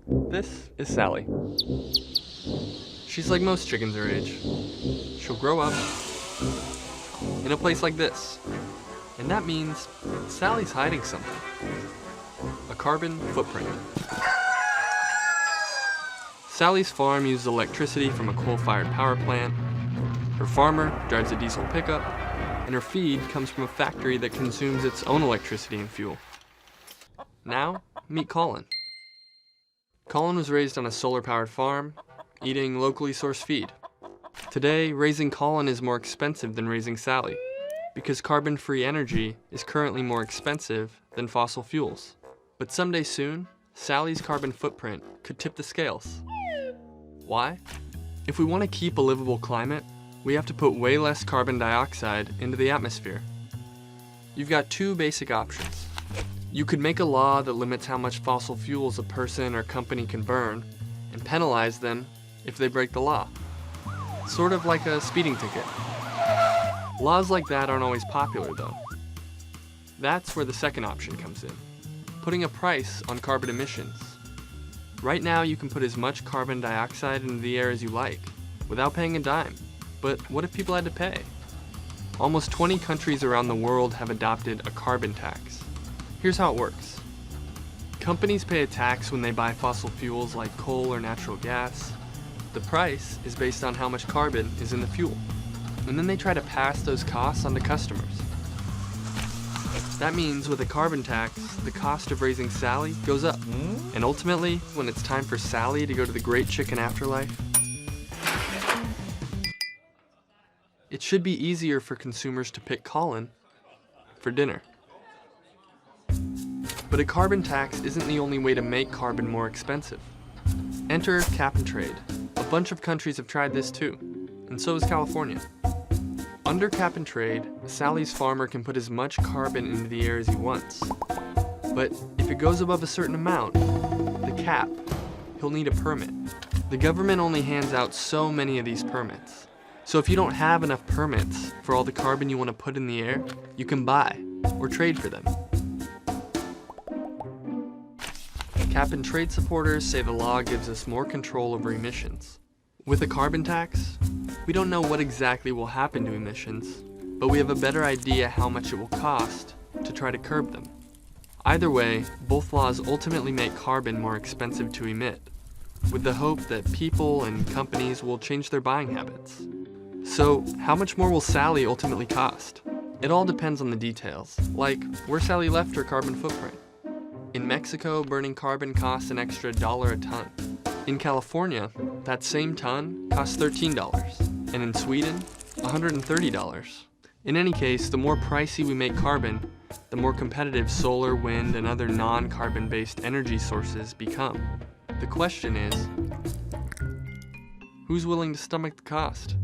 This is Sally. She's like most chickens her age. She'll grow up in a place like this. And that means Sally's hiding something. A carbon footprint. Sally's farm uses electricity from a coal-fired power plant. Her farmer drives a diesel pickup, and her feed comes from a factory that consumes its own electricity and fuel. Now, meet Colin. Colin was raised on a solar-powered farm, eating locally sourced feed. Today, raising Colin is more expensive than raising Sally, because carbon-free energy is currently more expensive than fossil fuels. But someday soon, Sally's carbon footprint could tip the scales. Why? If we want to keep a livable climate, we have to put way less carbon dioxide into the atmosphere. You've got two basic options. You could make a law that limits how much fossil fuels a person or company can burn and penalize them if they break the law. Sort of like a speeding ticket. Laws like that aren't always popular though. That's where the second option comes in. Putting a price on carbon emissions. Right now you can put as much carbon dioxide into the air as you like, without paying a dime. But what if people had to pay? Almost 20 countries around the world have adopted a carbon tax. Here's how it works. Companies pay a tax when they buy fossil fuels like coal or natural gas. The price is based on how much carbon is in the fuel. And then they try to pass those costs on to customers. That means with a carbon tax, the cost of raising Sally goes up. And ultimately, when it's time for Sally to go to the great chicken afterlife, it should be easier for consumers to pick Colin for dinner. But a carbon tax isn't the only way to make carbon more expensive. Enter cap and trade. A bunch of countries have tried this too, and so has California. Under cap and trade, Sally's farmer can put as much carbon into the air as he wants. But if it goes above a certain amount, the cap, he'll need a permit. The government only hands out so many of these permits. So if you don't have enough permits for all the carbon you want to put in the air, you can buy or trade for them. Cap and trade supporters say the law gives us more control over emissions. With a carbon tax, we don't know what exactly will happen to emissions, but we have a better idea how much it will cost to try to curb them. Either way, both laws ultimately make carbon more expensive to emit, with the hope that people and companies will change their buying habits. So, how much more will Sally ultimately cost? It all depends on the details, like where Sally left her carbon footprint. In Mexico, burning carbon costs an extra $1 a ton. In California, that same ton costs $13, and in Sweden, $130. In any case, the more pricey we make carbon, the more competitive solar, wind, and other non-carbon-based energy sources become. The question is, who's willing to stomach the cost?